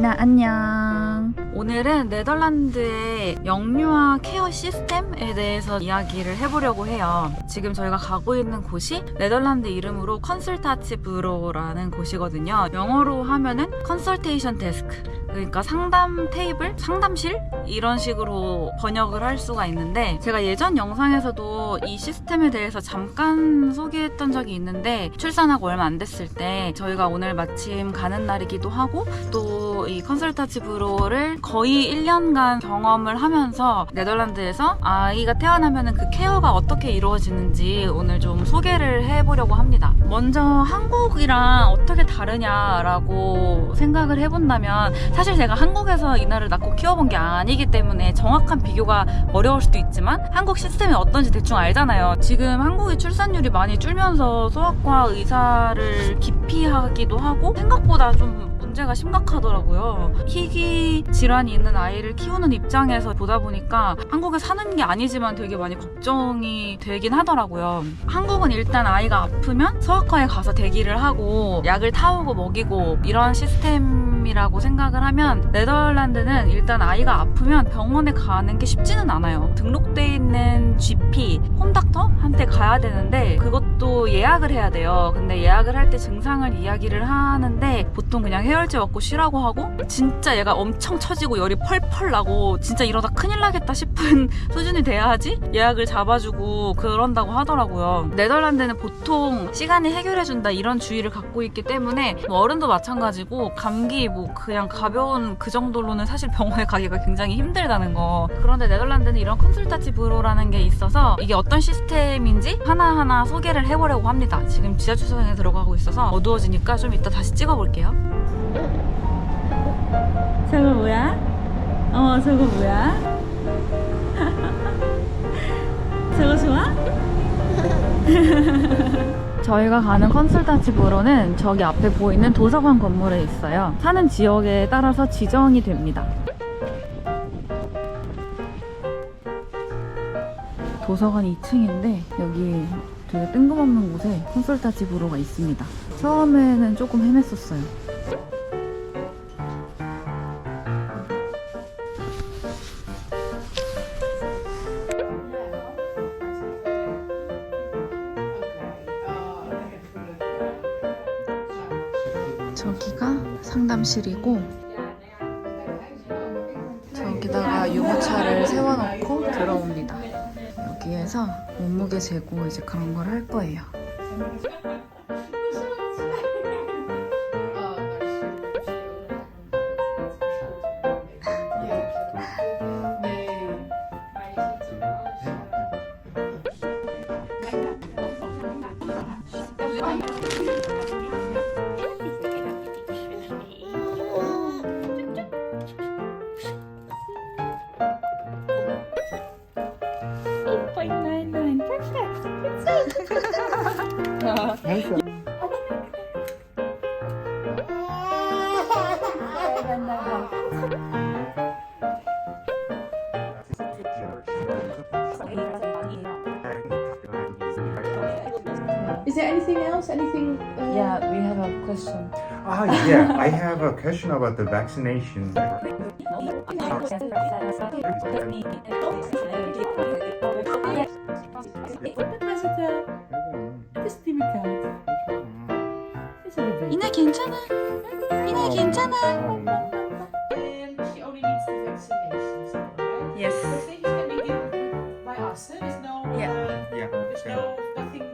리나 안녕. 오늘은 네덜란드의 영유아 케어 시스템에 대해서 이야기를 해보려고 해요. 지금 저희가 가고 있는 곳이 네덜란드 이름으로 컨설타티브로라는 곳이거든요. 영어로 하면은 컨설테이션 데스크, 그러니까 상담 테이블? 상담실? 이런 식으로 번역을 할 수가 있는데, 제가 예전 영상에서도 이 시스템에 대해서 잠깐 소개했던 적이 있는데, 출산하고 얼마 안 됐을 때 저희가 오늘 마침 가는 날이기도 하고, 또 이 컨설타티브로를 거의 1년간 경험을 하면서 네덜란드에서 아이가 태어나면 그 케어가 어떻게 이루어지는지 오늘 좀 소개를 해보려고 합니다. 먼저 한국이랑 어떻게 다르냐라고 생각을 해본다면, 사실 제가 한국에서 이날을 낳고 키워본 게 아니기 때문에 정확한 비교가 어려울 수도 있지만 한국 시스템이 어떤지 대충 알잖아요. 지금 한국의 출산율이 많이 줄면서 소아과 의사를 기피하기도 하고 생각보다 좀 문제가 심각하더라고요. 희귀 질환이 있는 아이를 키우는 입장에서 보다 보니까 한국에 사는 게 아니지만 되게 많이 걱정이 되긴 하더라고요. 한국은 일단 아이가 아프면 소아과에 가서 대기를 하고 약을 타오고 먹이고 이런 시스템이라고 생각을 하면, 네덜란드는 일단 아이가 아프면 병원에 가는 게 쉽지는 않아요. 등록돼 있는 GP, 홈닥터한테 가야 되는데 그것도 예약을 해야 돼요. 근데 예약을 할 때 증상을 이야기를 하는데 보통 그냥 해열제 먹고 쉬라고 하고, 진짜 얘가 엄청 처지고 열이 펄펄 나고 진짜 이러다 큰일 나겠다 싶은 수준이 돼야지 예약을 잡아주고 그런다고 하더라고요. 네덜란드는 보통 시간이 해결해준다 이런 주의를 갖고 있기 때문에 어른도 마찬가지고 감기 뭐 그냥 가벼운 그 정도로는 사실 병원에 가기가 굉장히 힘들다는 거. 그런데 네덜란드는 이런 컨설타티브로라는 게 있어서 이게 어떤 시스템인지 하나하나 소개를 해보려고 합니다. 지금 지하주차장에 들어가고 있어서 어두워지니까 좀 이따 다시 찍어볼게요. 저거 뭐야? 저거 뭐야? 저거 좋아? 저희가 가는 컨설타티브로는 저기 앞에 보이는 도서관 건물에 있어요. 사는 지역에 따라서 지정이 됩니다. 도서관 2층인데 여기 되게 뜬금없는 곳에 컨설타티브로가 있습니다. 처음에는 조금 헤맸었어요. 저기가 상담실이고, 저기다가 유모차를 세워놓고 들어옵니다. 여기에서 몸무게 재고 이제 그런 걸 할 거예요. Is there anything else? Anything? Yeah, we have a question. Yeah, I have a question about the vaccination. 이나 괜찮아. 이나 괜찮아. She only needs the vaccinations, right? Yes. The things can be given by us. There's no. There's no nothing.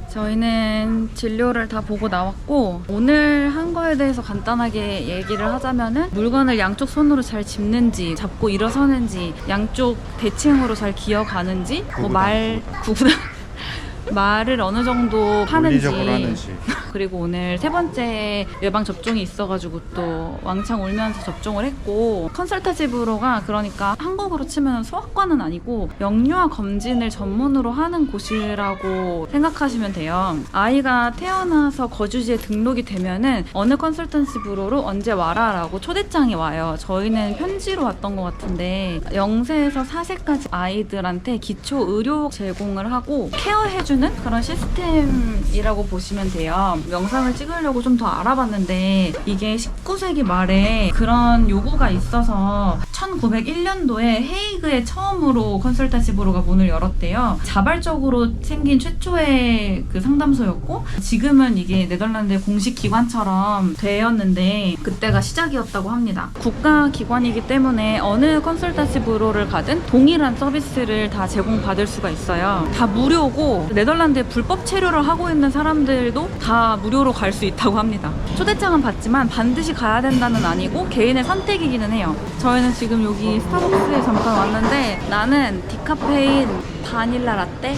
저희는 진료를 다 보고 나왔고, 오늘 한 거에 대해서 간단하게 얘기를 하자면은, 물건을 양쪽 손으로 잘 짚는지, 잡고 일어서는지, 양쪽 대칭으로 잘 기어가는지, 말을 어느 정도 하는지. 그리고 오늘 세 번째 예방 접종이 있어가지고 또 왕창 울면서 접종을 했고, 컨설타티브로가 그러니까 한국으로 치면 소아과는 아니고 영유아 검진을 전문으로 하는 곳이라고 생각하시면 돼요. 아이가 태어나서 거주지에 등록이 되면은 어느 컨설턴시브로로 언제 와라 라고 초대장이 와요. 저희는 편지로 왔던 것 같은데, 0세에서 4세까지 아이들한테 기초 의료 제공을 하고 케어해주는 해주는 그런 시스템이라고 보시면 돼요. 영상을 찍으려고 좀 더 알아봤는데 이게 19세기 말에 그런 요구가 있어서 1901년도에 헤이그에 처음으로 컨설타티브로가 문을 열었대요. 자발적으로 생긴 최초의 그 상담소였고 지금은 이게 네덜란드의 공식 기관처럼 되었는데 그때가 시작이었다고 합니다. 국가기관이기 때문에 어느 컨설타티브로를 가든 동일한 서비스를 다 제공받을 수가 있어요. 다 무료고 네덜란드에 불법 체류를 하고 있는 사람들도 다 무료로 갈 수 있다고 합니다. 초대장은 받지만 반드시 가야 된다는 아니고 개인의 선택이기는 해요. 저희는 지금 여기 스타벅스에 잠깐 왔는데 나는 디카페인 바닐라 라떼?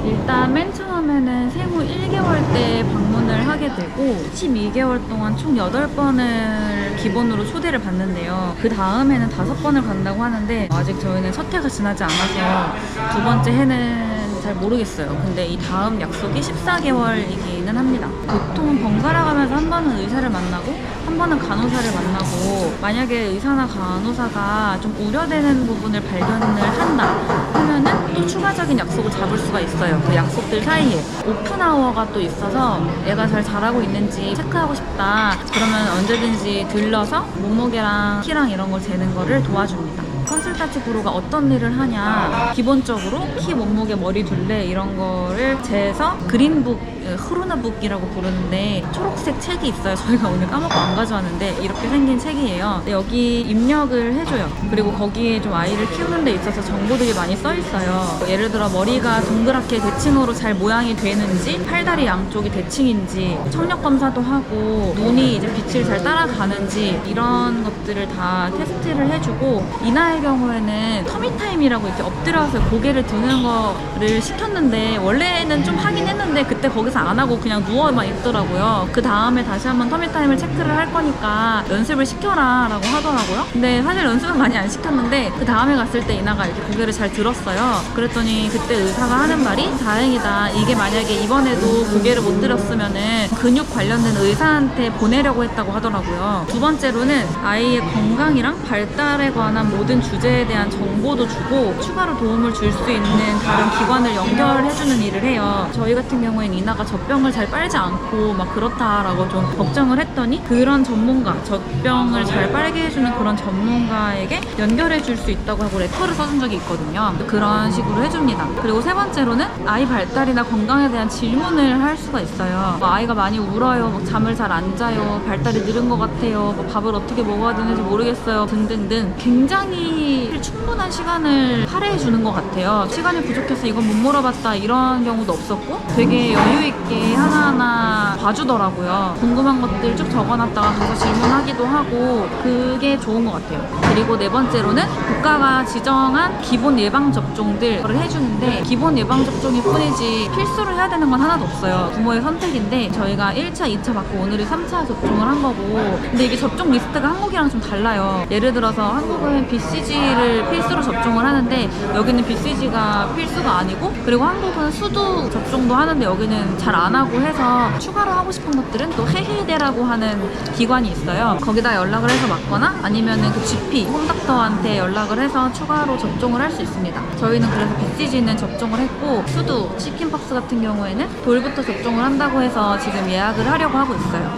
일단 맨 처음에는 생후 1개월 때 방문을 하게 되고 12개월 동안 총 8번을 기본으로 초대를 받는데요. 그 다음에는 5번을 간다고 하는데 아직 저희는 첫 해가 지나지 않아서 두 번째 해는 잘 모르겠어요. 근데 이 다음 약속이 14개월이기는 합니다. 보통 번갈아 가면서 한 번은 의사를 만나고 한 번은 간호사를 만나고 만약에 의사나 간호사가 좀 우려되는 부분을 발견을 한다 하면은 또 추가적인 약속을 잡을 수가 있어요. 그 약속들 사이에 오픈아워가 또 있어서 애가 잘 자라고 있는지 체크하고 싶다 그러면 언제든지 들러서 몸무게랑 키랑 이런 걸 재는 거를 도와줍니다. 컨설타티브로가 어떤 일을 하냐, 기본적으로 키, 몸무게, 머리 둘레 이런 거를 재서 그린북, 흐루나북이라고 부르는데 초록색 책이 있어요. 저희가 오늘 까먹고 안 가져왔는데 이렇게 생긴 책이에요. 여기 입력을 해줘요. 그리고 거기에 좀 아이를 키우는 데 있어서 정보들이 많이 써 있어요. 예를 들어 머리가 동그랗게 대칭으로 잘 모양이 되는지, 팔다리 양쪽이 대칭인지, 청력 검사도 하고 눈이 이제 빛을 잘 따라가는지 이런 것들을 다 테스트를 해주고 이나의 경우에는 터미타임이라고 이렇게 엎드려서 고개를 드는 거를 시켰는데 원래는 좀 하긴 했는데 그때 거기서 안 하고 그냥 누워만 있더라고요. 그 다음에 다시 한번 터미타임을 체크를 할 거니까 연습을 시켜라 라고 하더라고요. 근데 사실 연습은 많이 안 시켰는데 그 다음에 갔을 때 이나가 이렇게 고개를 잘 들었어요. 그랬더니 그때 의사가 하는 말이 다행이다. 이게 만약에 이번에도 고개를 못 들었으면은 근육 관련된 의사한테 보내려고 했다고 하더라고요. 두 번째로는 아이의 건강이랑 발달에 관한 모든 주제에 대한 정보도 주고 추가로 도움을 줄 수 있는 다른 기관을 연결해주는 일을 해요. 저희 같은 경우에는 이나가 젖병을 잘 빨지 않고 막 그렇다라고 좀 걱정을 했더니 그런 전문가, 젖병을 잘 빨게 해주는 그런 전문가에게 연결해줄 수 있다고 하고 레터를 써준 적이 있거든요. 그런 식으로 해줍니다. 그리고 세 번째로는 아이 발달이나 건강에 대한 질문을 할 수가 있어요. 아이가 많이 울어요, 잠을 잘 안 자요, 발달이 느린 것 같아요, 밥을 어떻게 먹어야 되는지 모르겠어요 등등등 굉장히 충분한 시간을 할애해 주는 것 같아요. 시간이 부족해서 이건 못 물어봤다 이런 경우도 없었고 되게 여유 있게 하나하나 봐주더라고요. 궁금한 것들 쭉 적어놨다가 가서 질문하기도 하고 그게 좋은 것 같아요. 그리고 네 번째로는 국가가 지정한 기본 예방접종들을 해주는데 기본 예방접종일 뿐이지 필수로 해야 되는 건 하나도 없어요. 부모의 선택인데 저희가 1차, 2차 받고 오늘이 3차 접종을 한 거고 근데 이게 접종 리스트가 한국이랑 좀 달라요. 예를 들어서 한국은 BCG를 필수로 접종을 하는데 여기는 BCG가 필수가 아니고 그리고 한국은 수두 접종도 하는데 여기는 잘 안 하고 해서 추가로 하고 싶은 것들은 또 해희대라고 하는 기관이 있어요. 거기다 연락을 해서 맞거나 아니면은 그 GP, 홈닥터한테 연락을 해서 추가로 접종을 할 수 있습니다. 저희는 그래서 BCG는 접종을 했고 수두, 치킨박스 같은 경우에는 돌부터 접종을 한다고 해서 지금 예약을 하려고 하고 있어요.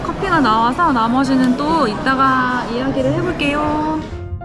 커피가 나와서 나머지는 또 이따가 이야기를 해볼게요.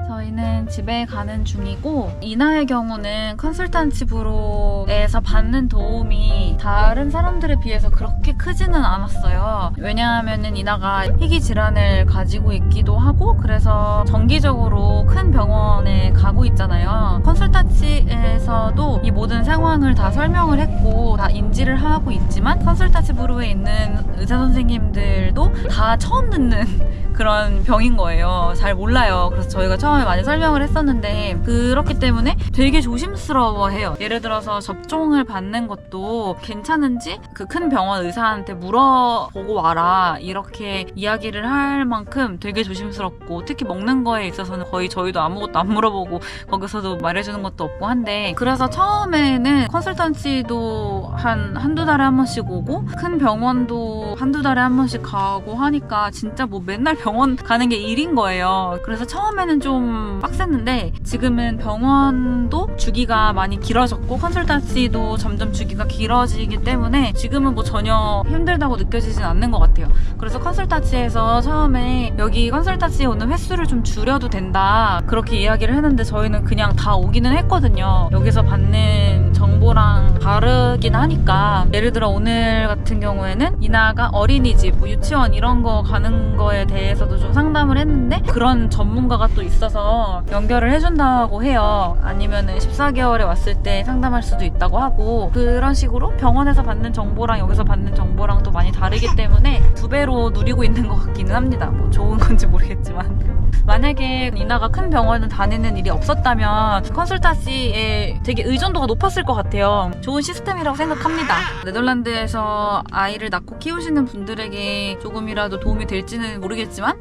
저희는 집에 가는 중이고 이나의 경우는 컨설턴티브로에서 받는 도움이 다른 사람들에 비해서 그렇게 크지는 않았어요. 왜냐하면 이나가 희귀 질환을 가지고 있기도 하고 그래서 정기적으로 큰 병원에 가고 있잖아요. 컨설턴티에서도 이 모든 상황을 다 설명을 했고 다 인지를 하고 있지만 컨설턴티브로에 있는 의사 선생님들도 다 처음 듣는 그런 병인 거예요. 잘 몰라요. 그래서 저희가 처음에 많이 설명을 했었는데 그렇기 때문에 되게 조심스러워해요. 예를 들어서 접종을 받는 것도 괜찮은지 그 큰 병원 의사한테 물어보고 와라 이렇게 이야기를 할 만큼 되게 조심스럽고 특히 먹는 거에 있어서는 거의 저희도 아무것도 안 물어보고 거기서도 말해주는 것도 없고 한데 그래서 처음에는 컨설턴시도 한두 달에 한 번씩 오고 큰 병원도 한두 달에 한 번씩 가고 하니까 진짜 뭐 맨날 병원 병원 가는 게 일인 거예요. 그래서 처음에는 좀 빡셌는데 지금은 병원도 주기가 많이 길어졌고 컨설턴시도 점점 주기가 길어지기 때문에 지금은 뭐 전혀 힘들다고 느껴지진 않는 것 같아요. 그래서 컨설턴시에서 처음에 여기 컨설턴시에 오는 횟수를 좀 줄여도 된다 그렇게 이야기를 했는데 저희는 그냥 다 오기는 했거든요. 여기서 받는 정보랑 다르긴 하니까 예를 들어 오늘 같은 경우에는 이나가 어린이집, 뭐 유치원 이런 거 가는 거에 대해서도 좀 상담을 했는데 그런 전문가가 또 있어서 연결을 해준다고 해요. 아니면은 14개월에 왔을 때 상담할 수도 있다고 하고 그런 식으로 병원에서 받는 정보랑 여기서 받는 정보랑 또 많이 다르기 때문에 2배로 누리고 있는 것 같기는 합니다. 뭐 좋은 건지 모르겠지만 만약에 이나가 큰 병원을 다니는 일이 없었다면 컨설턴시에 되게 의존도가 높았을 것 같아요. 좋은 시스템이라고 생각합니다. 네덜란드에서 아이를 낳고 키우시는 분들에게 조금이라도 도움이 될지는 모르겠지만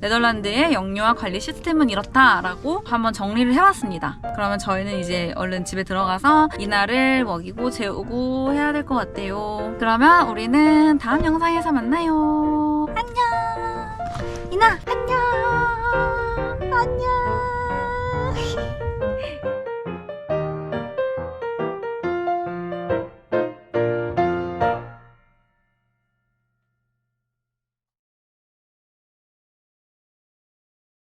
네덜란드의 영유아 관리 시스템은 이렇다라고 한번 정리를 해봤습니다. 그러면 저희는 이제 얼른 집에 들어가서 이나를 먹이고 재우고 해야 될 것 같아요. 그러면 우리는 다음 영상에서 만나요. 안녕. 이나 안녕.